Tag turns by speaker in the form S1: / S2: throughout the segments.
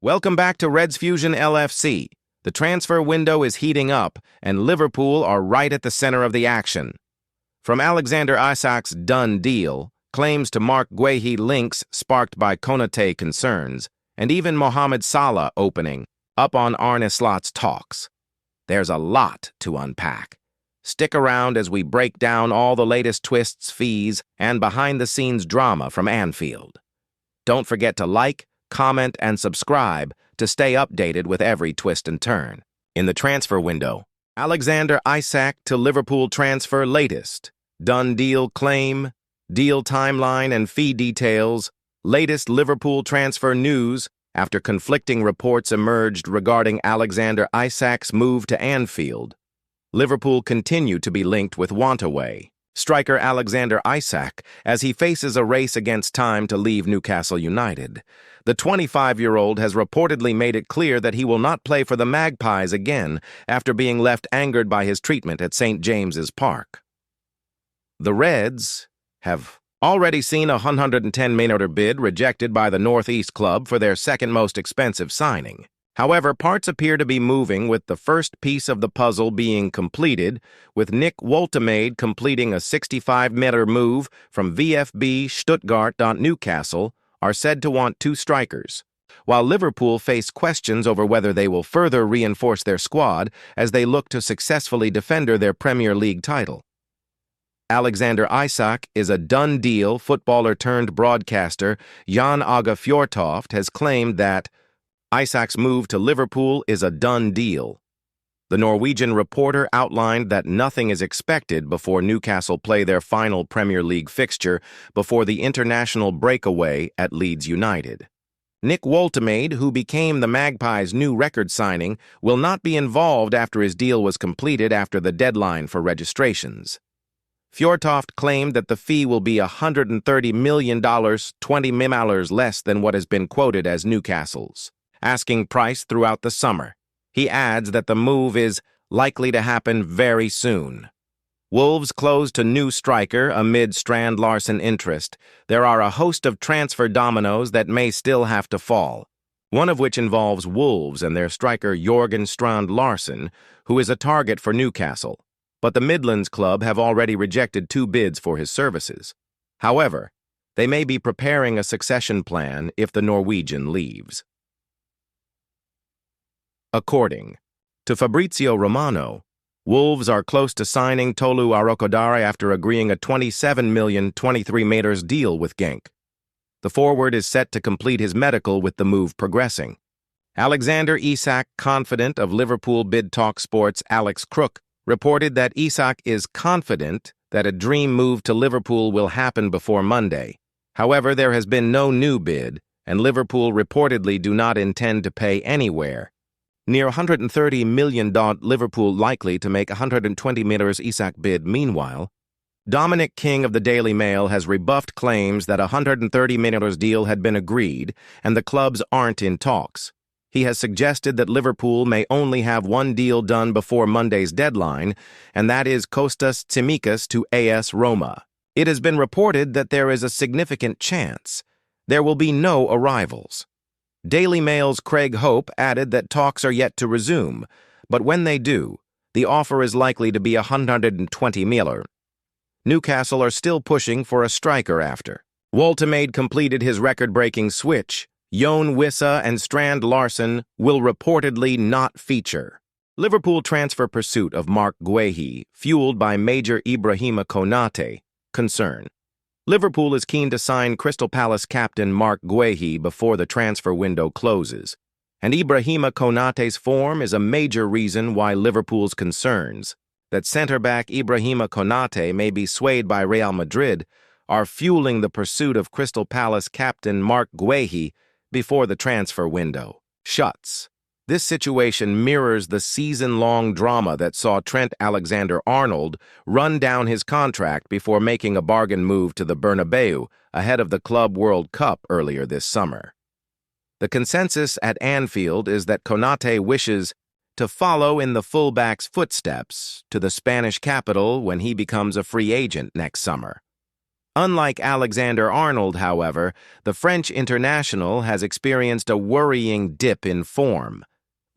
S1: Welcome back to Reds Fusion LFC. The transfer window is heating up, and Liverpool are right at the center of the action. From Alexander Isak's done deal, claims to Marc Guehi links sparked by Konaté concerns, and even Mohamed Salah opening up on Arne Slot's talks. There's a lot to unpack. Stick around as we break down all the latest twists, fees, and behind-the-scenes drama from Anfield. Don't forget to like, comment, and subscribe to stay updated with every twist and turn. In the transfer window, Alexander Isak to Liverpool transfer latest. Done deal claim, deal timeline, and fee details. Latest Liverpool transfer news after conflicting reports emerged regarding Alexander Isak's move to Anfield. Liverpool continue to be linked with Wantaway striker Alexander Isak as he faces a race against time to leave Newcastle United. The 25-year-old has reportedly made it clear that he will not play for the Magpies again after being left angered by his treatment at St. James's Park. The Reds have already seen a £110 million bid rejected by the Northeast club for their second most expensive signing. However, parts appear to be moving, with the first piece of the puzzle being completed, with Nick Woltemade completing a £65 million move from VfB Stuttgart. Newcastle are said to want two strikers, while Liverpool face questions over whether they will further reinforce their squad as they look to successfully defend their Premier League title. Alexander Isak is a done deal. Footballer-turned-broadcaster Jan Åge Fjørtoft has claimed that Isak's move to Liverpool is a done deal. The Norwegian reporter outlined that nothing is expected before Newcastle play their final Premier League fixture before the international breakaway at Leeds United. Nick Woltemade, who became the Magpies' new record signing, will not be involved after his deal was completed after the deadline for registrations. Fjørtoft claimed that the fee will be $130 million, $20 million less than what has been quoted as Newcastle's asking price throughout the summer. He adds that the move is likely to happen very soon. Wolves close to new striker amid Strand Larsen interest. There are a host of transfer dominoes that may still have to fall, one of which involves Wolves and their striker Jørgen Strand Larsen, who is a target for Newcastle. But the Midlands club have already rejected two bids for his services. However, they may be preparing a succession plan if the Norwegian leaves. According to Fabrizio Romano, Wolves are close to signing Tolu Arokodare after agreeing a $27 million, 23 meters deal with Genk. The forward is set to complete his medical with the move progressing. Alexander Isak, confident of Liverpool bid talk Sports' Alex Crook, reported that Isak is confident that a dream move to Liverpool will happen before Monday. However, there has been no new bid, and Liverpool reportedly do not intend to pay anywhere near $130 million. Liverpool likely to make $120 million Isak bid. Meanwhile, Dominic King of the Daily Mail has rebuffed claims that a $130 million deal had been agreed and the clubs aren't in talks. He has suggested that Liverpool may only have one deal done before Monday's deadline, and that is Kostas Tsimikas to AS Roma. It has been reported that there is a significant chance there will be no arrivals. Daily Mail's Craig Hope added that talks are yet to resume, but when they do, the offer is likely to be $120 million. Newcastle are still pushing for a striker after Woltemade completed his record-breaking switch. Jon Wissa and Strand Larsen will reportedly not feature. Liverpool transfer pursuit of Marc Guehi, fueled by Major Ibrahima Konaté concern. Liverpool is keen to sign Crystal Palace captain Marc Guehi before the transfer window closes, and Ibrahima Konaté's form is a major reason why Liverpool's concerns that centre-back Ibrahima Konaté may be swayed by Real Madrid are fueling the pursuit of Crystal Palace captain Marc Guehi before the transfer window shuts. This situation mirrors the season-long drama that saw Trent Alexander-Arnold run down his contract before making a bargain move to the Bernabeu ahead of the Club World Cup earlier this summer. The consensus at Anfield is that Konaté wishes to follow in the fullback's footsteps to the Spanish capital when he becomes a free agent next summer. Unlike Alexander Arnold, however, the French international has experienced a worrying dip in form,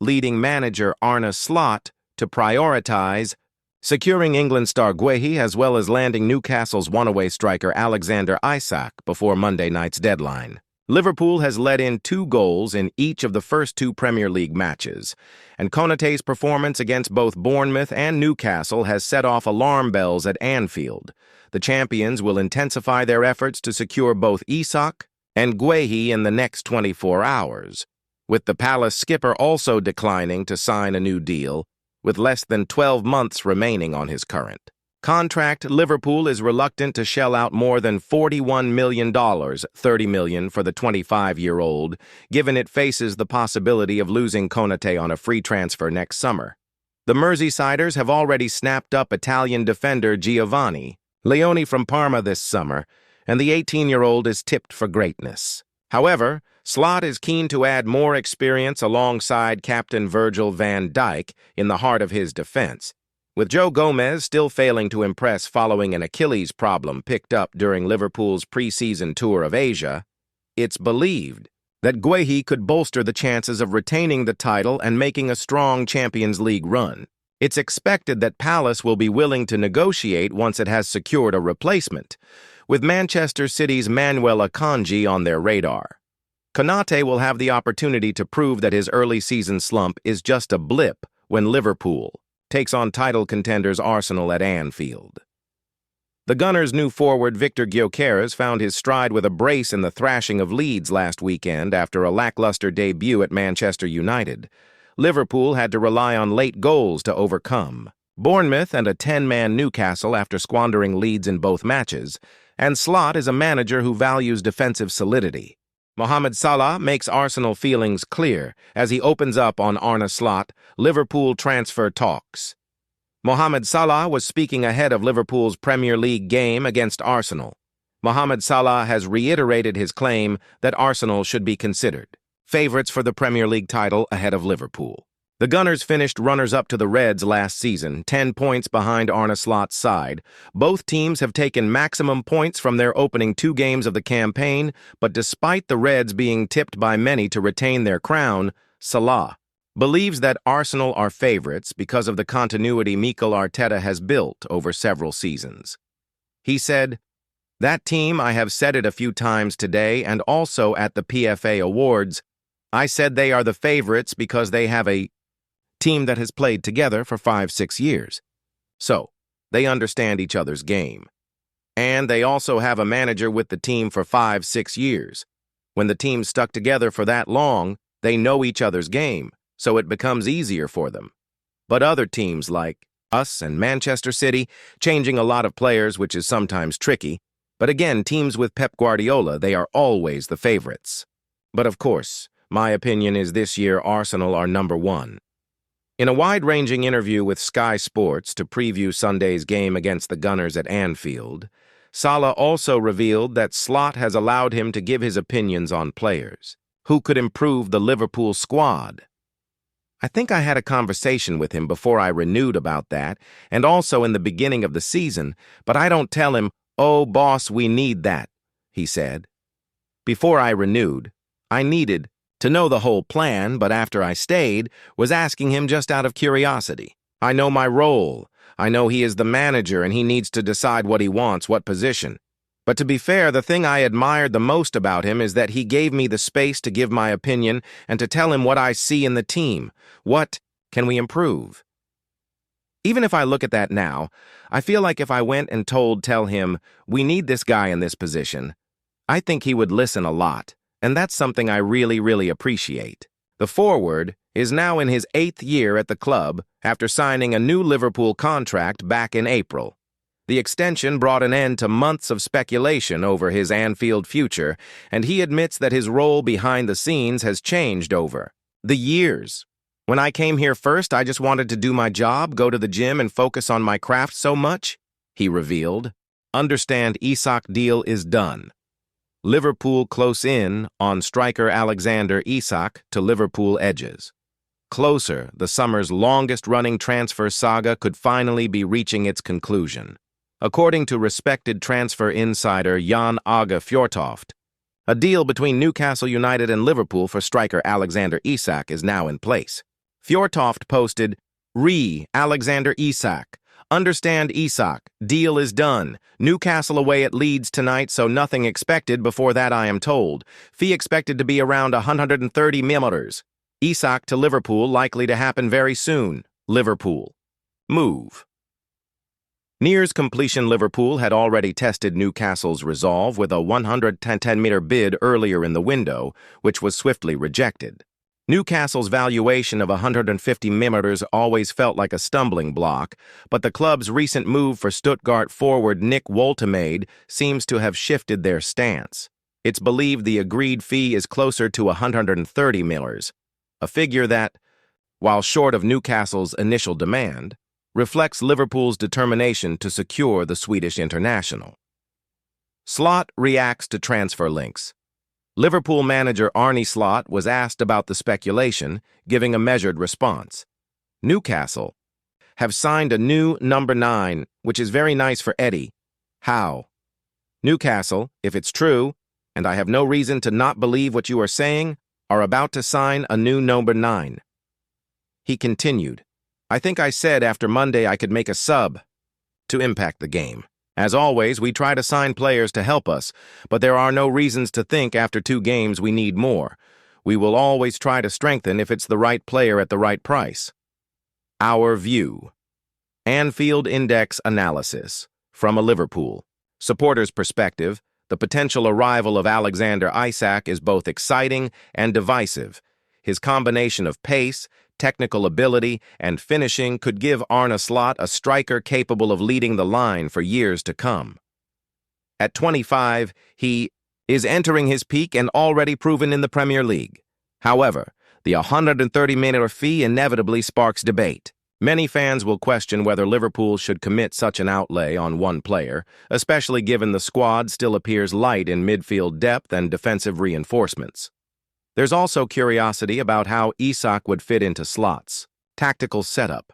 S1: leading manager Arne Slot to prioritize securing England star Guehi as well as landing Newcastle's one-away striker Alexander Isak before Monday night's deadline. Liverpool has let in 2 goals in each of the first 2 Premier League matches, and Konaté's performance against both Bournemouth and Newcastle has set off alarm bells at Anfield. The champions will intensify their efforts to secure both Isak and Guehi in the next 24 hours, with the Palace skipper also declining to sign a new deal, with less than 12 months remaining on his current contract. Liverpool is reluctant to shell out more than $41 million, $30 million for the 25-year-old, given it faces the possibility of losing Konaté on a free transfer next summer. The Merseysiders have already snapped up Italian defender Giovanni Leone from Parma this summer, and the 18-year-old is tipped for greatness. However, Slot is keen to add more experience alongside captain Virgil van Dijk in the heart of his defense. With Joe Gomez still failing to impress following an Achilles problem picked up during Liverpool's pre-season tour of Asia, it's believed that Guehi could bolster the chances of retaining the title and making a strong Champions League run. It's expected that Palace will be willing to negotiate once it has secured a replacement, with Manchester City's Manuel Akanji on their radar. Konaté will have the opportunity to prove that his early season slump is just a blip when Liverpool takes on title contenders Arsenal at Anfield. The Gunners' new forward Victor Gyökeres found his stride with a brace in the thrashing of Leeds last weekend after a lackluster debut at Manchester United. Liverpool had to rely on late goals to overcome Bournemouth and a 10-man Newcastle after squandering leads in both matches, and Slot is a manager who values defensive solidity. Mohamed Salah makes Arsenal feelings clear as he opens up on Arne Slot Liverpool transfer talks. Mohamed Salah was speaking ahead of Liverpool's Premier League game against Arsenal. Mohamed Salah has reiterated his claim that Arsenal should be considered favorites for the Premier League title ahead of Liverpool. The Gunners finished runners-up to the Reds last season, 10 points behind Arne Slot's side. Both teams have taken maximum points from their opening 2 games of the campaign, but despite the Reds being tipped by many to retain their crown, Salah believes that Arsenal are favorites because of the continuity Mikel Arteta has built over several seasons. He said, "That team, I have said it a few times today and also at the PFA Awards, I said they are the favorites because they have a team that has played together for 5-6 years. So, they understand each other's game. And they also have a manager with the team for 5-6 years. When the team's stuck together for that long, they know each other's game, so it becomes easier for them. But other teams like us and Manchester City, changing a lot of players, which is sometimes tricky. But again, teams with Pep Guardiola, they are always the favorites. But of course, my opinion is this year Arsenal are number 1. In a wide-ranging interview with Sky Sports to preview Sunday's game against the Gunners at Anfield, Salah also revealed that Slot has allowed him to give his opinions on players who could improve the Liverpool squad. I think I had a conversation with him before I renewed about that, and also in the beginning of the season, but I don't tell him, "Oh, boss, we need that," he said. Before I renewed, I needed to know the whole plan, but after I stayed, was asking him just out of curiosity. I know my role. I know he is the manager and he needs to decide what he wants, what position. But to be fair, the thing I admired the most about him is that he gave me the space to give my opinion and to tell him what I see in the team. What can we improve? Even if I look at that now, I feel like if I went and tell him, we need this guy in this position, I think he would listen a lot. And that's something I really appreciate. The forward is now in his 8th year at the club after signing a new Liverpool contract back in April. The extension brought an end to months of speculation over his Anfield future, and he admits that his role behind the scenes has changed over the years. When I came here first, I just wanted to do my job, go to the gym, and focus on my craft so much, he revealed. Understand, Isak deal is done. Liverpool close in on striker Alexander Isak to Liverpool edges. Closer, the summer's longest-running transfer saga could finally be reaching its conclusion. according to respected transfer insider Jan Åge Fjørtoft. A deal between Newcastle United and Liverpool for striker Alexander Isak is now in place. Fjørtoft posted, Alexander Isak. Understand Isak. Deal is done. Newcastle away at Leeds tonight, so nothing expected before that I am told. Fee expected to be around 130 million. Isak to Liverpool likely to happen very soon. Liverpool. Move. Nears completion. Liverpool had already tested Newcastle's resolve with a 110-meter bid earlier in the window, which was swiftly rejected. Newcastle's valuation of 150 million always felt like a stumbling block, but the club's recent move for Stuttgart forward Nick Woltemade seems to have shifted their stance. It's believed the agreed fee is closer to 130 million, a figure that, while short of Newcastle's initial demand, reflects Liverpool's determination to secure the Swedish international. Slot reacts to transfer links. Liverpool manager Arne Slot was asked about the speculation, giving a measured response. Newcastle have signed a new number 9, which is very nice for Eddie. How? Newcastle, if it's true, and I have no reason to not believe what you are saying, are about to sign a new number 9. He continued, I think I said after Monday I could make a sub to impact the game. As always, we try to sign players to help us, but there are no reasons to think after 2 games we need more. We will always try to strengthen if it's the right player at the right price. Our view. Anfield Index analysis. From a Liverpool supporter's perspective, the potential arrival of Alexander Isak is both exciting and divisive. His combination of pace, technical ability, and finishing could give Arne Slot a striker capable of leading the line for years to come. At 25, he is entering his peak and already proven in the Premier League. However, the 130 million fee inevitably sparks debate. Many fans will question whether Liverpool should commit such an outlay on one player, especially given the squad still appears light in midfield depth and defensive reinforcements. There's also curiosity about how Isak would fit into Slot's tactical setup.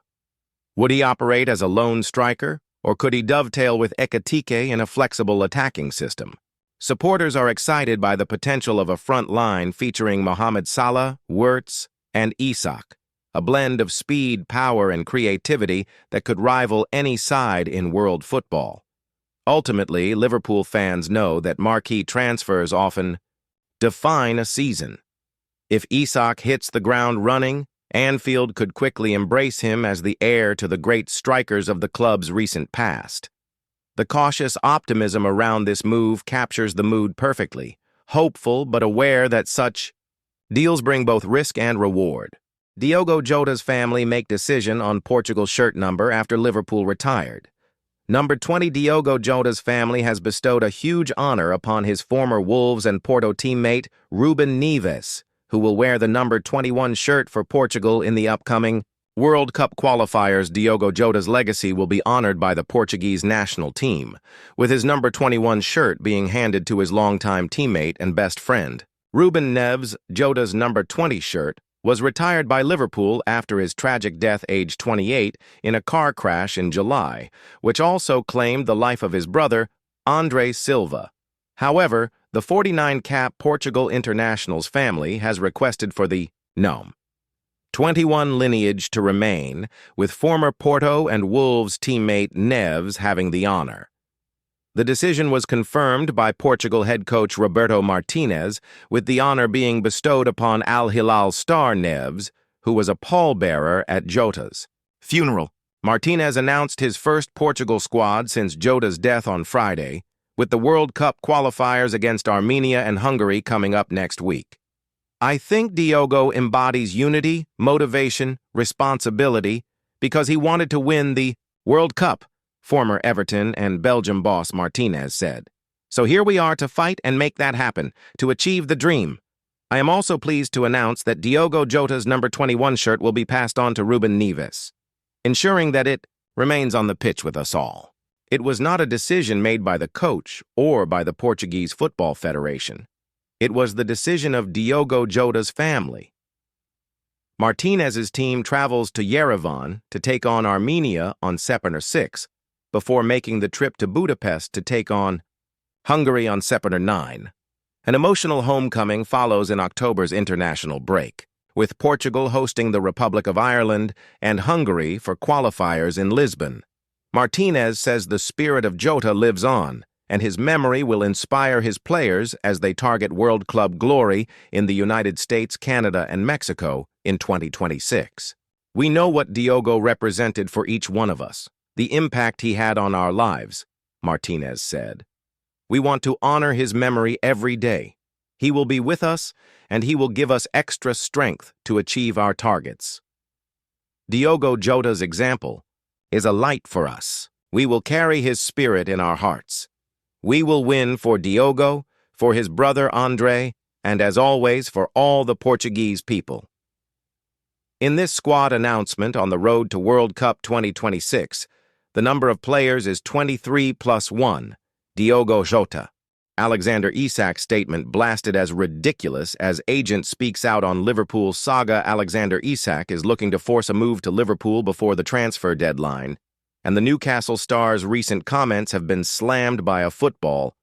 S1: Would he operate as a lone striker, or could he dovetail with Ekitike in a flexible attacking system? Supporters are excited by the potential of a front line featuring Mohamed Salah, Wirtz, and Isak, a blend of speed, power, and creativity that could rival any side in world football. Ultimately, Liverpool fans know that marquee transfers often define a season. If Isak hits the ground running, Anfield could quickly embrace him as the heir to the great strikers of the club's recent past. The cautious optimism around this move captures the mood perfectly, hopeful but aware that such deals bring both risk and reward. Diogo Jota's family make decision on Portugal's shirt number after Liverpool retired. Number 20 Diogo Jota's family has bestowed a huge honor upon his former Wolves and Porto teammate Ruben Neves, who will wear the number 21 shirt for Portugal in the upcoming World Cup qualifiers. Diogo Jota's legacy will be honored by the Portuguese national team, with his number 21 shirt being handed to his longtime teammate and best friend. Ruben Neves, Jota's number 20 shirt, was retired by Liverpool after his tragic death aged 28 in a car crash in July, which also claimed the life of his brother, Andre Silva. However, the 49-cap Portugal international's family has requested for the NOM 21 lineage to remain, with former Porto and Wolves teammate Neves having the honor. The decision was confirmed by Portugal head coach Roberto Martinez, with the honor being bestowed upon Al Hilal star Neves, who was a pallbearer at Jota's funeral. Martinez announced his first Portugal squad since Jota's death on Friday, with the World Cup qualifiers against Armenia and Hungary coming up next week. I think Diogo embodies unity, motivation, responsibility, because he wanted to win the World Cup, former Everton and Belgium boss Martinez said. So here we are to fight and make that happen, to achieve the dream. I am also pleased to announce that Diogo Jota's number 21 shirt will be passed on to Ruben Neves, ensuring that it remains on the pitch with us all. It was not a decision made by the coach or by the Portuguese Football Federation. It was the decision of Diogo Jota's family. Martinez's team travels to Yerevan to take on Armenia on September 6, before making the trip to Budapest to take on Hungary on September 9. An emotional homecoming follows in October's international break, with Portugal hosting the Republic of Ireland and Hungary for qualifiers in Lisbon. Martinez says the spirit of Jota lives on, and his memory will inspire his players as they target World Club glory in the United States, Canada, and Mexico in 2026. We know what Diogo represented for each one of us, the impact he had on our lives, Martinez said. We want to honor his memory every day. He will be with us, and he will give us extra strength to achieve our targets. Diogo Jota's example is a light for us. We will carry his spirit in our hearts. We will win for Diogo, for his brother Andre, and as always for all the Portuguese people. In this squad announcement on the road to World Cup 2026, the number of players is 23 plus 1, Diogo Jota. Alexander Isak's statement blasted as ridiculous as agent speaks out on Liverpool's Saga. Alexander Isak is looking to force a move to Liverpool before the transfer deadline, and the Newcastle star's recent comments have been slammed by a football.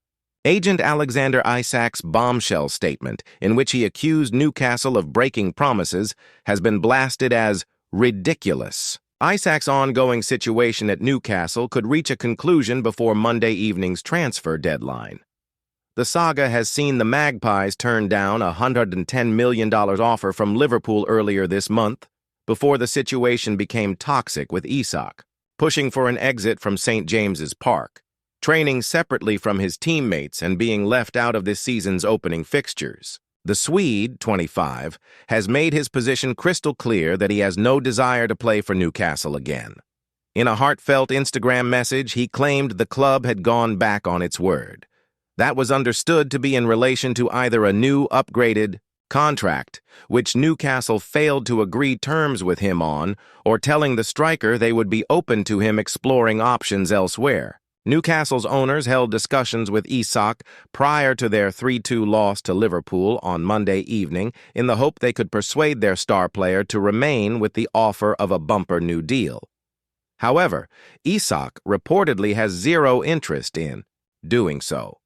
S1: Agent Alexander Isak's bombshell statement, in which he accused Newcastle of breaking promises, has been blasted as ridiculous. Isak's ongoing situation at Newcastle could reach a conclusion before Monday evening's transfer deadline. The Saga has seen the Magpies turn down a $110 million offer from Liverpool earlier this month, before the situation became toxic with Isak, pushing for an exit from St. James's Park, training separately from his teammates and being left out of this season's opening fixtures. The Swede, 25, has made his position crystal clear that he has no desire to play for Newcastle again. In a heartfelt Instagram message, he claimed the club had gone back on its word. That was understood to be in relation to either a new upgraded contract, which Newcastle failed to agree terms with him on, or telling the striker they would be open to him exploring options elsewhere. Newcastle's owners held discussions with Isak prior to their 3-2 loss to Liverpool on Monday evening in the hope they could persuade their star player to remain with the offer of a bumper new deal. However, Isak reportedly has zero interest in doing so.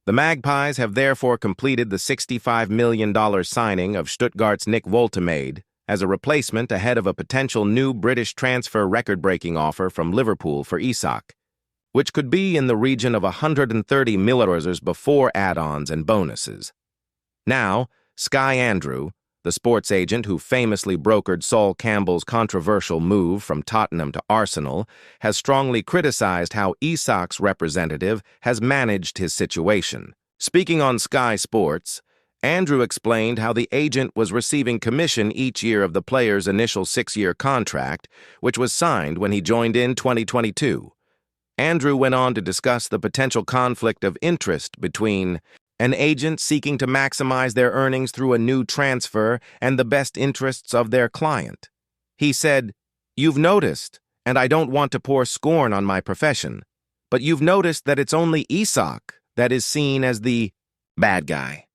S1: The Magpies have therefore completed the $65 million signing of Stuttgart's Nick Woltemade as a replacement ahead of a potential new British transfer record-breaking offer from Liverpool for Isak, which could be in the region of $130 million before add-ons and bonuses. Now, Sky Andrew, the sports agent who famously brokered Sol Campbell's controversial move from Tottenham to Arsenal, has strongly criticized how Isak's representative has managed his situation. Speaking on Sky Sports, Andrew explained how the agent was receiving commission each year of the player's initial 6-year contract, which was signed when he joined in 2022. Andrew went on to discuss the potential conflict of interest between an agent seeking to maximize their earnings through a new transfer and the best interests of their client. He said, "You've noticed, and I don't want to pour scorn on my profession, but you've noticed that it's only Isak that is seen as the bad guy.